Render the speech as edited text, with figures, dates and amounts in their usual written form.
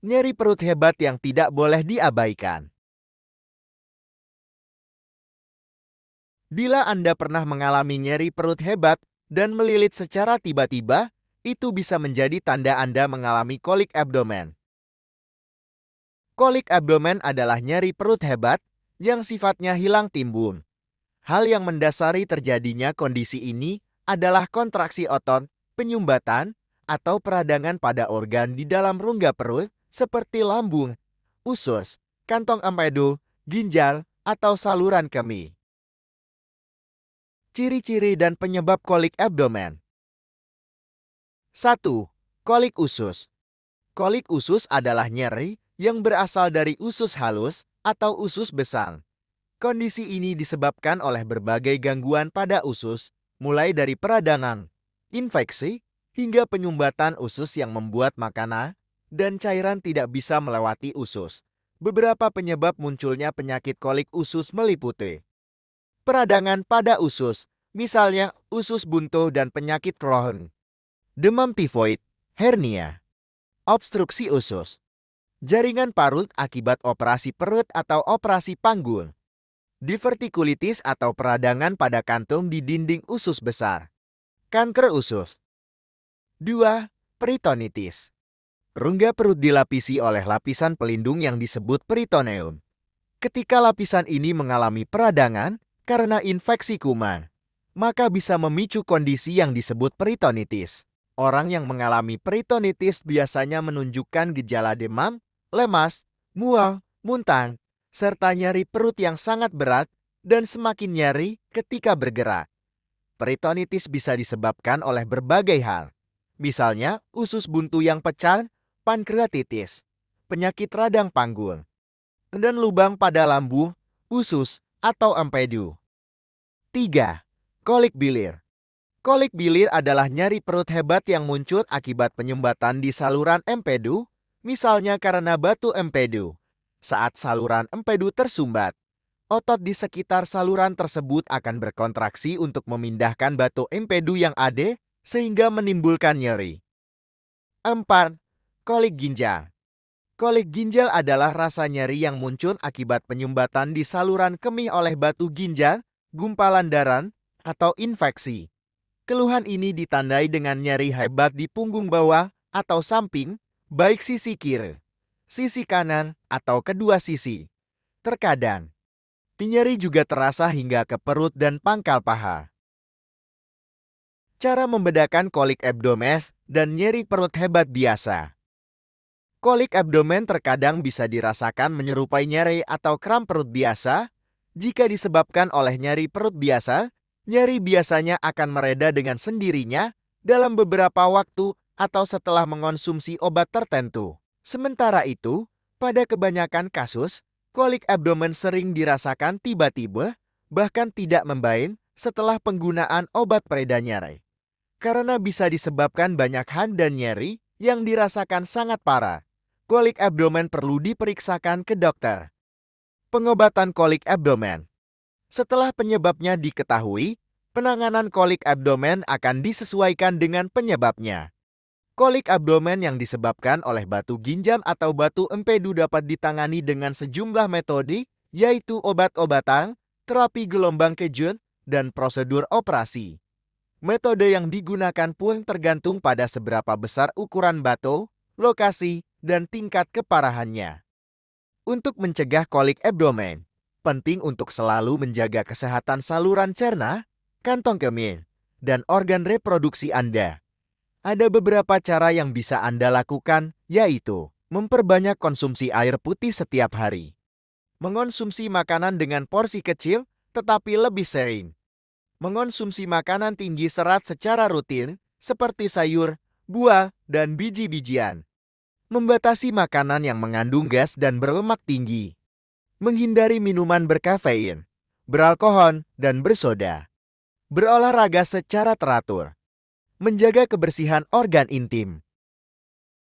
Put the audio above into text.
Nyeri perut hebat yang tidak boleh diabaikan. Bila Anda pernah mengalami nyeri perut hebat dan melilit secara tiba-tiba, itu bisa menjadi tanda Anda mengalami kolik abdomen. Kolik abdomen adalah nyeri perut hebat yang sifatnya hilang timbun. Hal yang mendasari terjadinya kondisi ini adalah kontraksi otot, penyumbatan, atau peradangan pada organ di dalam rongga perut seperti lambung, usus, kantong empedu, ginjal, atau saluran kemih. Ciri-ciri dan penyebab kolik abdomen. 1. Kolik usus. Kolik usus adalah nyeri yang berasal dari usus halus atau usus besar. Kondisi ini disebabkan oleh berbagai gangguan pada usus, mulai dari peradangan, infeksi, hingga penyumbatan usus yang membuat makanan dan cairan tidak bisa melewati usus. Beberapa penyebab munculnya penyakit kolik usus meliputi peradangan pada usus, misalnya usus buntu dan penyakit Crohn, demam tifoid, hernia, obstruksi usus, jaringan parut akibat operasi perut atau operasi panggul, divertikulitis atau peradangan pada kantung di dinding usus besar, kanker usus. 2. Peritonitis. Rongga perut dilapisi oleh lapisan pelindung yang disebut peritoneum. Ketika lapisan ini mengalami peradangan karena infeksi kuman, maka bisa memicu kondisi yang disebut peritonitis. Orang yang mengalami peritonitis biasanya menunjukkan gejala demam, lemas, mual, muntah, serta nyeri perut yang sangat berat dan semakin nyeri ketika bergerak. Peritonitis bisa disebabkan oleh berbagai hal, misalnya usus buntu yang pecah, pankreatitis, penyakit radang panggul, dan lubang pada lambung, usus, atau empedu. 3. Kolik bilir. Kolik bilir adalah nyeri perut hebat yang muncul akibat penyumbatan di saluran empedu, misalnya karena batu empedu. Saat saluran empedu tersumbat, otot di sekitar saluran tersebut akan berkontraksi untuk memindahkan batu empedu yang ada, sehingga menimbulkan nyeri. 4. Kolik ginjal. Kolik ginjal adalah rasa nyeri yang muncul akibat penyumbatan di saluran kemih oleh batu ginjal, gumpalan darah, atau infeksi. Keluhan ini ditandai dengan nyeri hebat di punggung bawah atau samping, baik sisi kiri, sisi kanan, atau kedua sisi. Terkadang, nyeri juga terasa hingga ke perut dan pangkal paha. Cara membedakan kolik abdomen dan nyeri perut hebat biasa. Kolik abdomen terkadang bisa dirasakan menyerupai nyeri atau kram perut biasa. Jika disebabkan oleh nyeri perut biasa, nyeri biasanya akan mereda dengan sendirinya dalam beberapa waktu atau setelah mengonsumsi obat tertentu. Sementara itu, pada kebanyakan kasus, kolik abdomen sering dirasakan tiba-tiba, bahkan tidak membaik setelah penggunaan obat pereda nyeri. Karena bisa disebabkan banyak hal dan nyeri yang dirasakan sangat parah, kolik abdomen perlu diperiksakan ke dokter. Pengobatan kolik abdomen. Setelah penyebabnya diketahui, penanganan kolik abdomen akan disesuaikan dengan penyebabnya. Kolik abdomen yang disebabkan oleh batu ginjal atau batu empedu dapat ditangani dengan sejumlah metode, yaitu obat-obatan, terapi gelombang kejut, dan prosedur operasi. Metode yang digunakan pun tergantung pada seberapa besar ukuran batu, lokasi, dan tingkat keparahannya. Untuk mencegah kolik abdomen, penting untuk selalu menjaga kesehatan saluran cerna, kantong kemih, dan organ reproduksi Anda. Ada beberapa cara yang bisa Anda lakukan, yaitu memperbanyak konsumsi air putih setiap hari, mengonsumsi makanan dengan porsi kecil tetapi lebih sering, mengonsumsi makanan tinggi serat secara rutin seperti sayur, buah, dan biji-bijian, membatasi makanan yang mengandung gas dan berlemak tinggi, menghindari minuman berkafein, beralkohol, dan bersoda, berolahraga secara teratur, menjaga kebersihan organ intim.